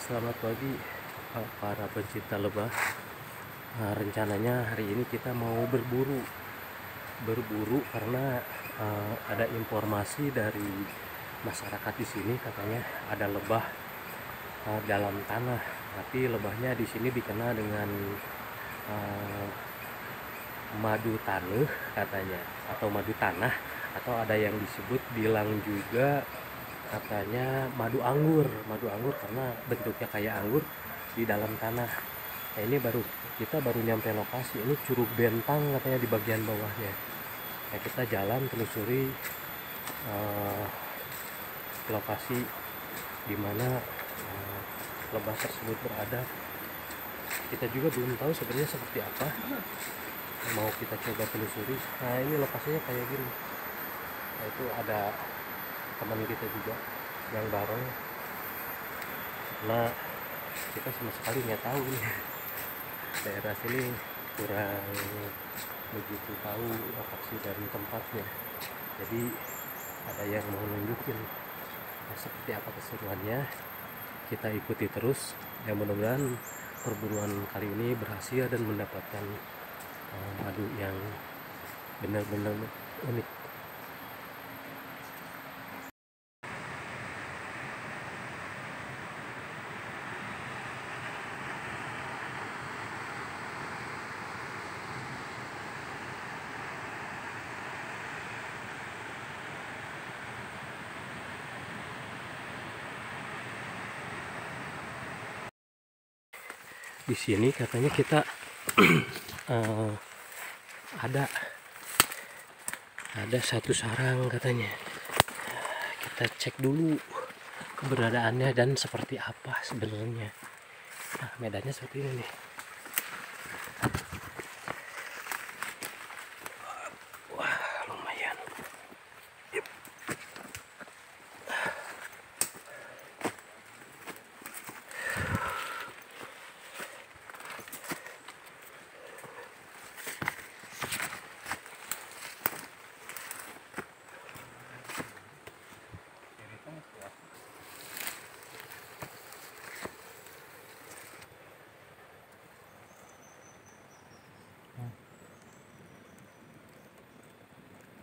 Selamat pagi para pecinta lebah. Rencananya hari ini kita mau berburu karena ada informasi dari masyarakat di sini, katanya ada lebah dalam tanah. Tapi lebahnya di sini dikenal dengan madu tanah katanya, atau madu tanah, atau ada yang disebut bilang juga katanya madu anggur karena bentuknya kayak anggur di dalam tanah. Nah, ini kita baru nyampe lokasi. Ini Curug Bentang katanya di bagian bawahnya. Nah, kita jalan telusuri lokasi di mana lebah tersebut berada. Kita juga belum tahu sebenarnya seperti apa, mau kita coba telusuri. Nah, ini lokasinya kayak gini. Nah, itu ada teman kita juga yang bareng, karena kita sama sekali nggak tahu nih daerah sini, kurang begitu tahu lokasi dan tempatnya. Jadi ada yang mau nunjukin. Nah, seperti apa keseruannya, kita ikuti terus. Ya, mudah-mudahan perburuan kali ini berhasil dan mendapatkan madu yang benar-benar unik. Di sini katanya kita ada satu sarang katanya. Kita cek dulu keberadaannya dan seperti apa sebenarnya. Nah, medannya seperti ini nih. Wah, lumayan. Yep.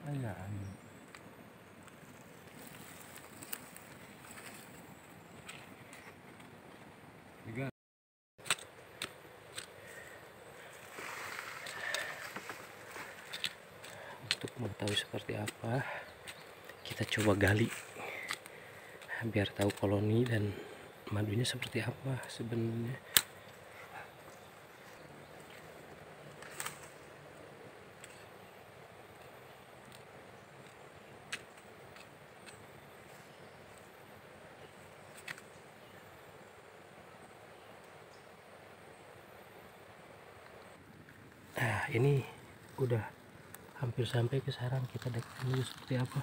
Ayan. Untuk mengetahui seperti apa, kita coba gali biar tahu koloni dan madunya seperti apa sebenarnya. Nah, ini udah hampir sampai ke sarang. Kita lihat dulu seperti apa.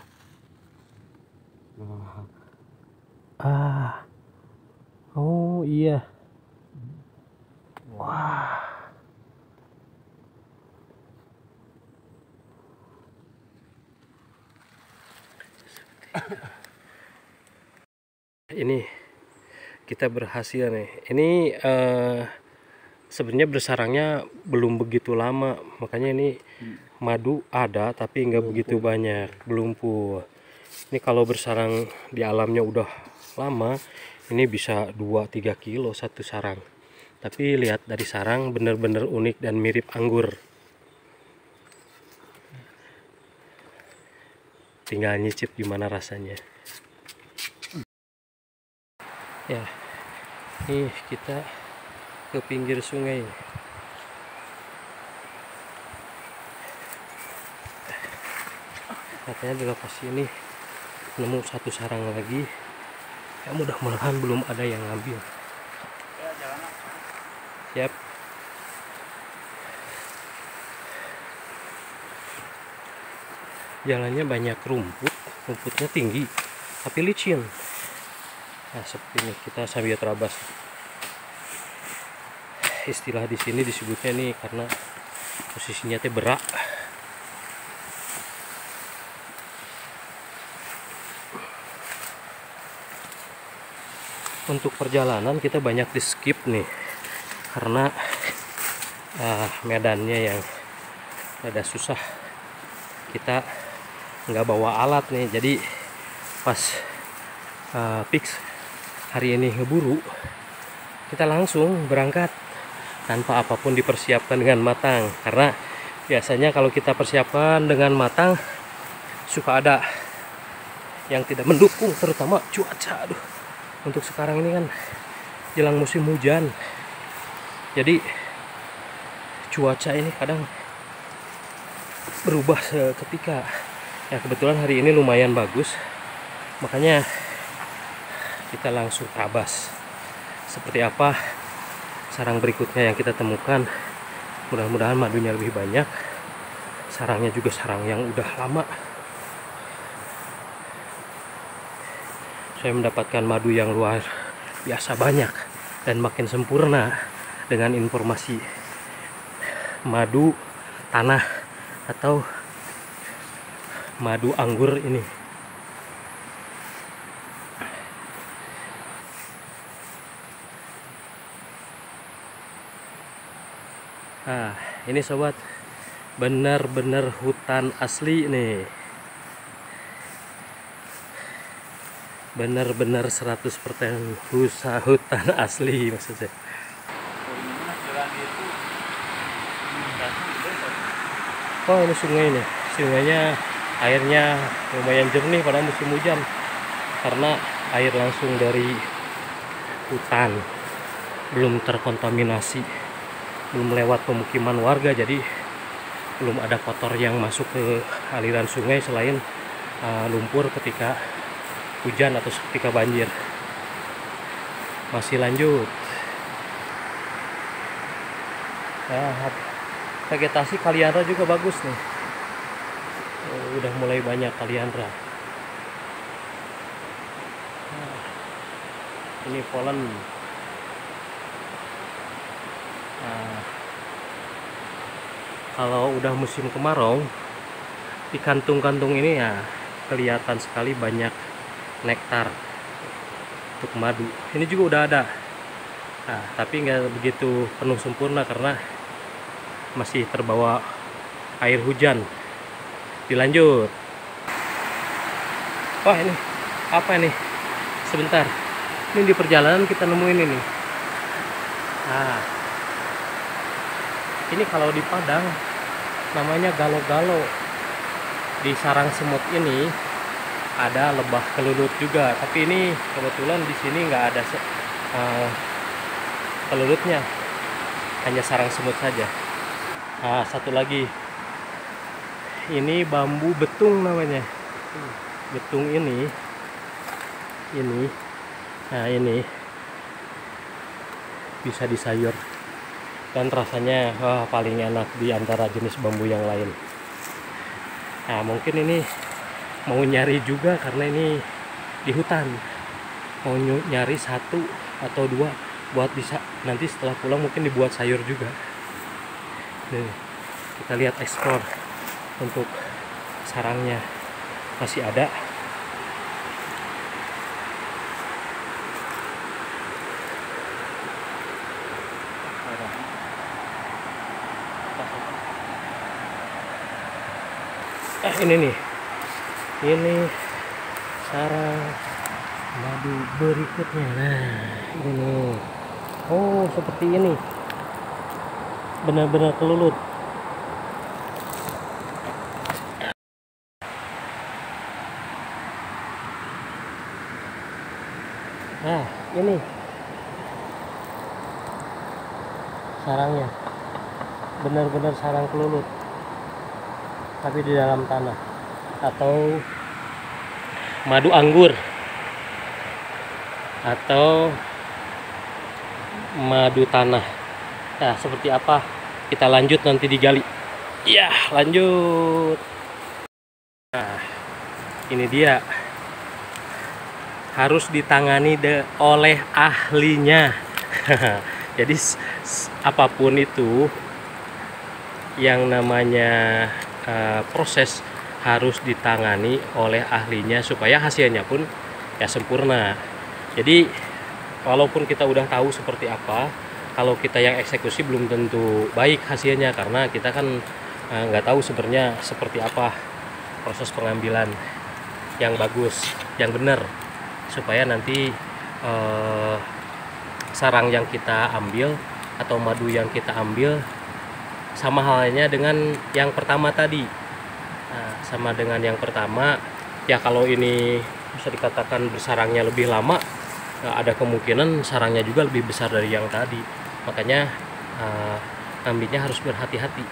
Oh iya. Wah. Ini kita berhasil nih. Ini sebenarnya bersarangnya belum begitu lama, makanya ini madu ada tapi nggak begitu banyak, belum full. Ini kalau bersarang di alamnya udah lama, ini bisa 2-3 kilo satu sarang. Tapi lihat dari sarang bener-bener unik dan mirip anggur. Tinggal nyicip gimana rasanya. Ya, nih kita ke pinggir sungai. Katanya di lokasi ini nemu satu sarang lagi. Ya, mudah-mudahan belum ada yang ngambil. Siap. Jalannya banyak rumputnya tinggi tapi licin. Nah, seperti ini kita sambil terabas. Istilah di sini disebutnya nih karena posisinya teh berak. untuk perjalanan kita banyak di skip nih karena medannya yang ada susah. Kita nggak bawa alat nih, jadi pas fix hari ini ngeburu, kita langsung berangkat tanpa apapun dipersiapkan dengan matang. Karena biasanya kalau kita persiapkan dengan matang suka ada yang tidak mendukung, terutama cuaca. Aduh, untuk sekarang ini kan jelang musim hujan, jadi cuaca ini kadang berubah seketika. Ya kebetulan hari ini lumayan bagus, makanya kita langsung tabas. Seperti apa sarang berikutnya yang kita temukan, mudah-mudahan madunya lebih banyak. Sarangnya juga sarang yang udah lama. Saya mendapatkan madu yang luar biasa banyak dan makin sempurna dengan informasi madu tanah atau madu anggur ini. Nah, ini sobat, benar-benar hutan asli nih. Benar-benar 100% hutan asli maksudnya. Oh, ini sungai nih. Sungainya airnya lumayan jernih pada musim hujan karena air langsung dari hutan, belum terkontaminasi, belum lewat pemukiman warga, jadi belum ada kotor yang masuk ke aliran sungai selain lumpur ketika hujan atau ketika banjir. Masih lanjut. Nah, vegetasi kaliandra juga bagus nih. Udah mulai banyak kaliandra. Nah, ini polen. Nah, kalau udah musim kemarau, di kantung-kantung ini ya kelihatan sekali banyak nektar untuk madu. Ini juga udah ada. Nah, tapi nggak begitu penuh sempurna karena masih terbawa air hujan. Dilanjut. Wah, ini apa ini? Sebentar. Ini di perjalanan kita nemuin ini. Nah, ini kalau di Padang namanya galo-galo. Di sarang semut ini ada lebah kelulut juga, tapi ini kebetulan di sini nggak ada kelulutnya, hanya sarang semut saja. Nah, satu lagi, ini bambu betung namanya. Betung ini, nah ini bisa disayur dan rasanya paling enak di antara jenis bambu yang lain. Nah, mungkin ini mau nyari juga karena ini di hutan, mau nyari 1 atau 2 buat bisa nanti setelah pulang mungkin dibuat sayur juga. Nih, kita lihat explore untuk sarangnya masih ada. Ini nih, ini sarang madu berikutnya. Nah, ini, oh seperti ini, benar-benar kelulut. Nah, ini sarangnya, benar-benar sarang kelulut, tapi di dalam tanah, atau madu anggur atau madu tanah. Nah, seperti apa kita lanjut nanti digali. Ya, lanjut. Nah, ini dia, harus ditangani oleh ahlinya. Jadi apapun itu yang namanya proses harus ditangani oleh ahlinya supaya hasilnya pun ya sempurna. Jadi walaupun kita udah tahu seperti apa, kalau kita yang eksekusi belum tentu baik hasilnya, karena kita kan nggak tahu sebenarnya seperti apa proses pengambilan yang bagus, yang benar, supaya nanti sarang yang kita ambil atau madu yang kita ambil sama halnya dengan yang pertama tadi. Nah, sama dengan yang pertama ya, kalau ini bisa dikatakan bersarangnya lebih lama, ada kemungkinan sarangnya juga lebih besar dari yang tadi. Makanya ambilnya harus berhati-hati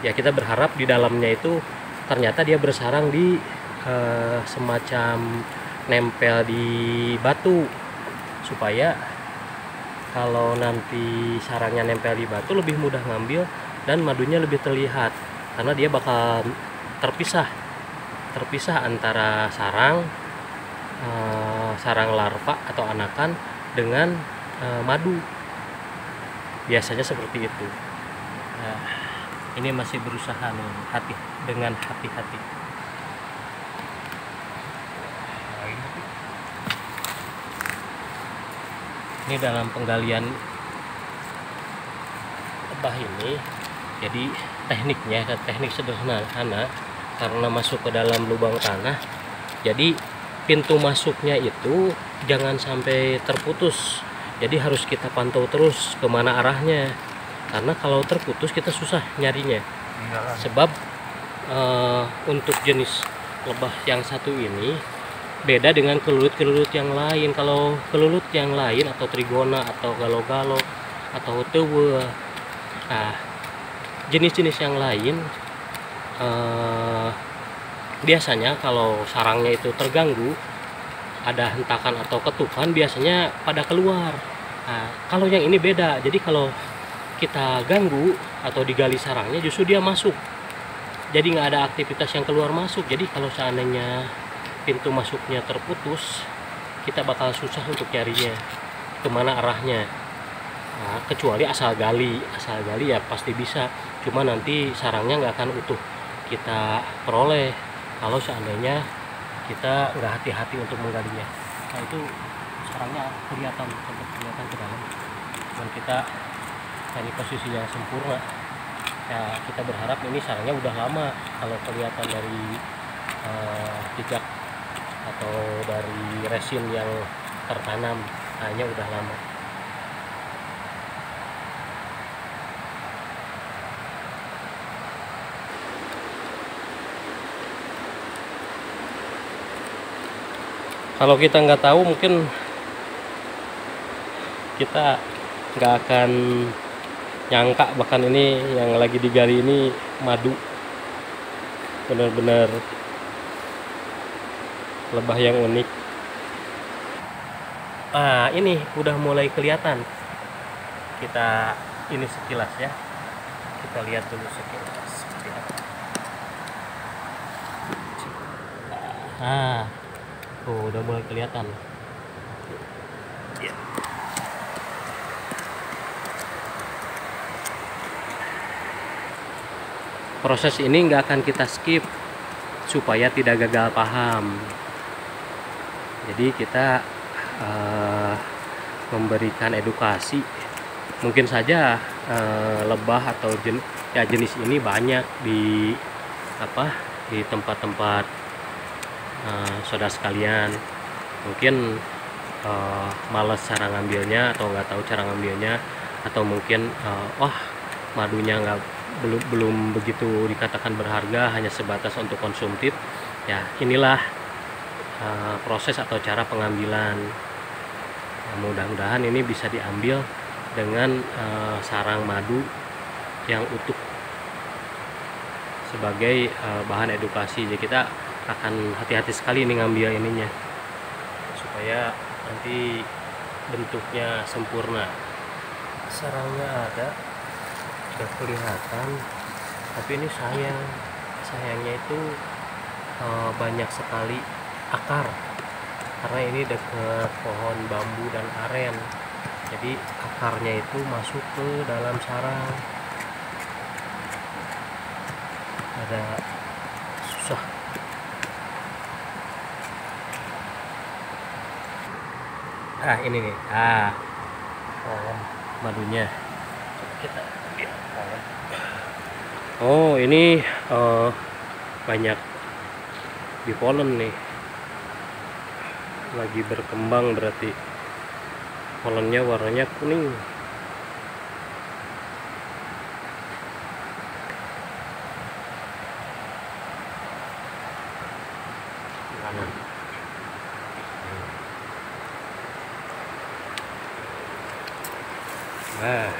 ya. Kita berharap di dalamnya itu ternyata dia bersarang di semacam nempel di batu, supaya kalau nanti sarangnya nempel di batu lebih mudah ngambil dan madunya lebih terlihat, karena dia bakal terpisah antara sarang larva atau anakan dengan madu, biasanya seperti itu. Nah, ini masih berusaha nih, dengan hati-hati. Ini dalam penggalian lebah ini, jadi teknik sederhana, karena masuk ke dalam lubang tanah, jadi pintu masuknya itu jangan sampai terputus, jadi harus kita pantau terus kemana arahnya, karena kalau terputus kita susah nyarinya. Sebab untuk jenis lebah yang satu ini beda dengan kelulut-kelulut yang lain. Kalau kelulut yang lain atau trigona atau galo-galo atau tewe, nah jenis-jenis yang lain biasanya kalau sarangnya itu terganggu, ada hentakan atau ketukan, biasanya pada keluar. Nah, kalau yang ini beda, jadi kalau kita ganggu atau digali sarangnya justru dia masuk, jadi nggak ada aktivitas yang keluar masuk. Jadi kalau seandainya pintu masuknya terputus, kita bakal susah untuk nyarinya kemana arahnya. Nah, kecuali asal gali ya pasti bisa, cuma nanti sarangnya nggak akan utuh kita peroleh kalau seandainya kita nggak hati-hati untuk menggalinya. Nah, itu sarangnya kelihatan ke dalam, dan kita cari posisi yang sempurna ya. Kita berharap ini sarangnya udah lama, kalau kelihatan dari jejak atau dari resin yang tertanam, hanya udah lama. Kalau kita nggak tahu, mungkin kita nggak akan nyangka bahkan ini yang lagi digali ini madu, benar-benar lebah yang unik. Nah, ini udah mulai kelihatan. Kita ini sekilas ya, kita lihat dulu sekilas seperti apa. Nah, tuh udah mulai kelihatan. Proses ini nggak akan kita skip supaya tidak gagal paham. Jadi kita memberikan edukasi. Mungkin saja lebah atau jenis ini banyak di tempat-tempat saudara sekalian. Mungkin males cara ngambilnya atau nggak tahu cara ngambilnya, atau mungkin wah madunya belum begitu dikatakan berharga, hanya sebatas untuk konsumtif ya. Inilah proses atau cara pengambilan. Mudah-mudahan ini bisa diambil dengan sarang madu yang utuh sebagai bahan edukasi. Jadi kita akan hati-hati sekali nih ngambil ininya, supaya nanti bentuknya sempurna. Sarangnya ada, sudah kelihatan, tapi ini sayangnya itu banyak sekali akar, karena ini dekat pohon bambu dan aren, jadi akarnya itu masuk ke dalam sarang, ada susah. Nah ini nih, madunya. Coba kita lihat. Oh ini banyak di polen nih, lagi berkembang, berarti polennya warnanya kuning. Nah,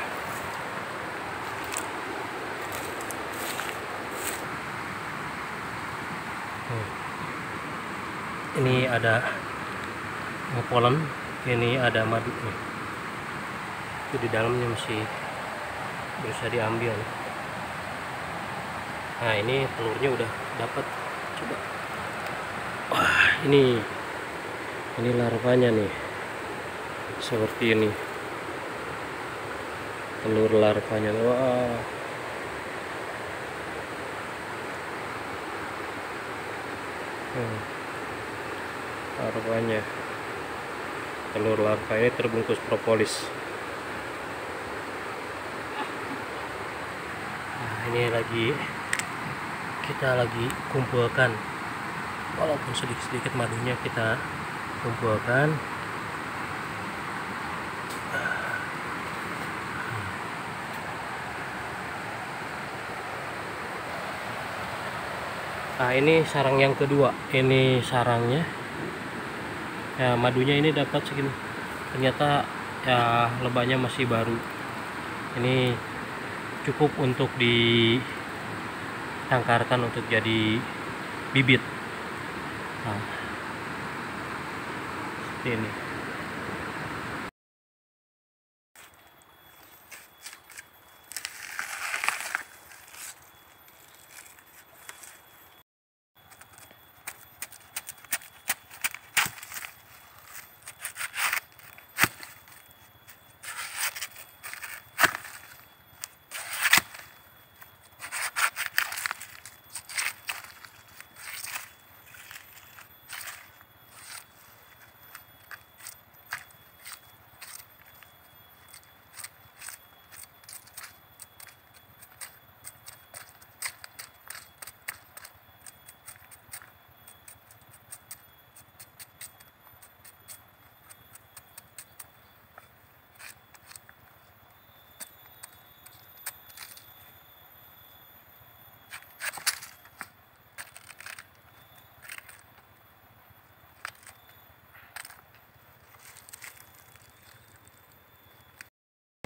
ini ada polen, ini ada madu nih. Itu di dalamnya masih bisa diambil. Nah ini telurnya udah dapat. Coba. Wah ini larvanya nih, seperti ini telur larvanya. Wah larvanya, telur larva ini terbungkus propolis. Nah ini kita lagi kumpulkan, walaupun sedikit-sedikit madunya kita kumpulkan. Nah ini sarang yang kedua, ini sarangnya ya, madunya ini dapat segini. Ternyata ya lebahnya masih baru, ini cukup untuk ditangkarkan untuk jadi bibit. Nah, seperti ini.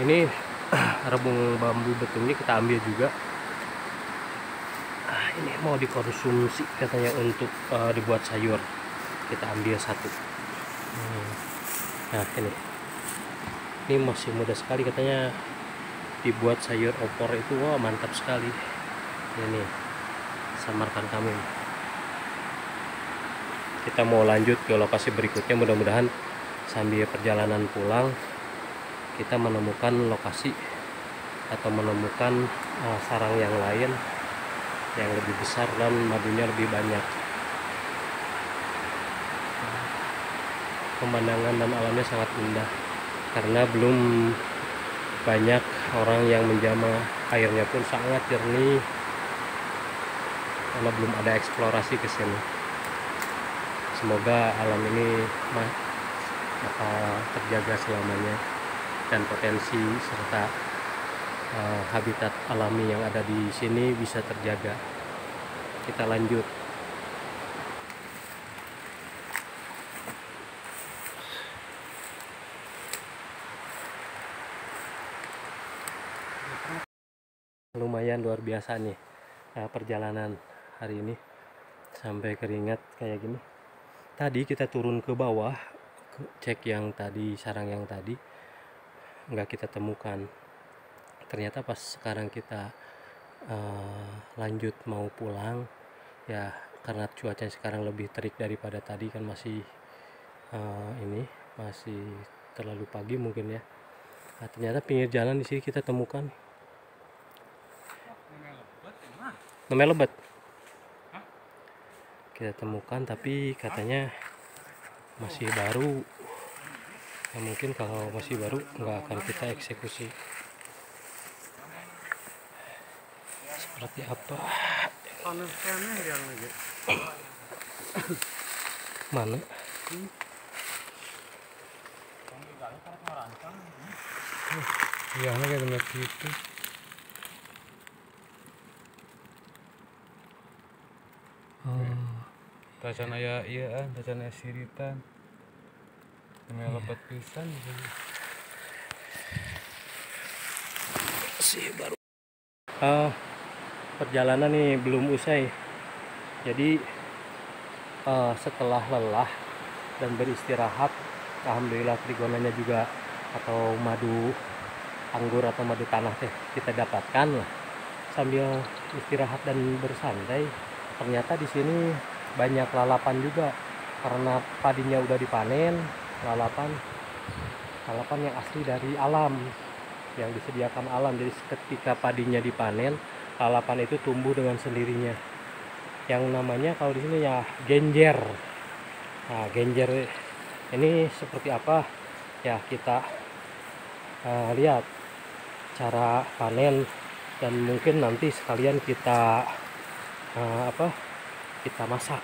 Ini rebung bambu betulnya kita ambil juga. Ini mau dikonsumsi katanya untuk dibuat sayur. Kita ambil satu. Nah ini masih muda sekali, katanya dibuat sayur opor itu. Wah mantap sekali. Ini samarkan kami. Kita mau lanjut ke lokasi berikutnya, mudah-mudahan sambil perjalanan pulang kita menemukan lokasi atau menemukan sarang yang lain yang lebih besar dan madunya lebih banyak. Pemandangan dan alamnya sangat indah karena belum banyak orang yang menjamah, airnya pun sangat jernih karena belum ada eksplorasi ke sini. Semoga alam ini bakal terjaga selamanya dan potensi serta habitat alami yang ada di sini bisa terjaga. Kita lanjut. Lumayan luar biasa nih perjalanan hari ini, sampai keringat kayak gini. Tadi kita turun ke bawah cek yang tadi, sarang yang tadi nggak kita temukan. Ternyata pas sekarang kita lanjut mau pulang ya, karena cuaca sekarang lebih terik daripada tadi kan, masih ini masih terlalu pagi mungkin ya. Nah, ternyata pinggir jalan di sini kita temukan namanya lebat. Kita temukan tapi katanya masih baru. Nah, mungkin kalau masih baru nggak akan kita eksekusi. Seperti apa? Mana? Iya, kayak tempat gitu. Tacan aya iya, tacan aya siritan. Namanya lebat pisan gitu. Masih baru. Perjalanan nih belum usai. Jadi setelah lelah dan beristirahat, alhamdulillah trigonanya juga atau madu anggur atau madu tanah teh kita dapatkan lah. Sambil istirahat dan bersantai, ternyata di sini banyak lalapan juga karena padinya udah dipanen. Lalapan yang asli dari alam, yang disediakan alam. Jadi ketika padinya dipanen, lalapan itu tumbuh dengan sendirinya. Yang namanya kalau di sini ya genjer. Nah, genjer ini seperti apa? Ya kita lihat cara panen dan mungkin nanti sekalian kita kita masak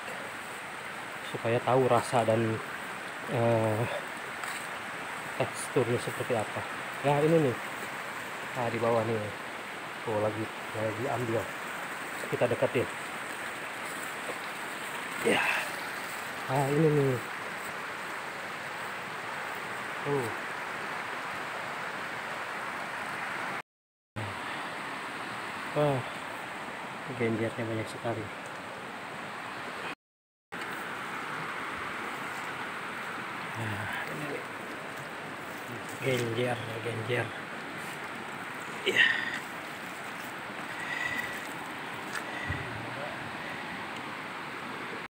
supaya tahu rasa dan teksturnya seperti apa. Nah ini nih, nah di bawah nih, tuh lagi ambil, kita deketin. Ya, nah ini nih, tuh. Wah, genjernya banyak sekali. Nah, genjer. Ya.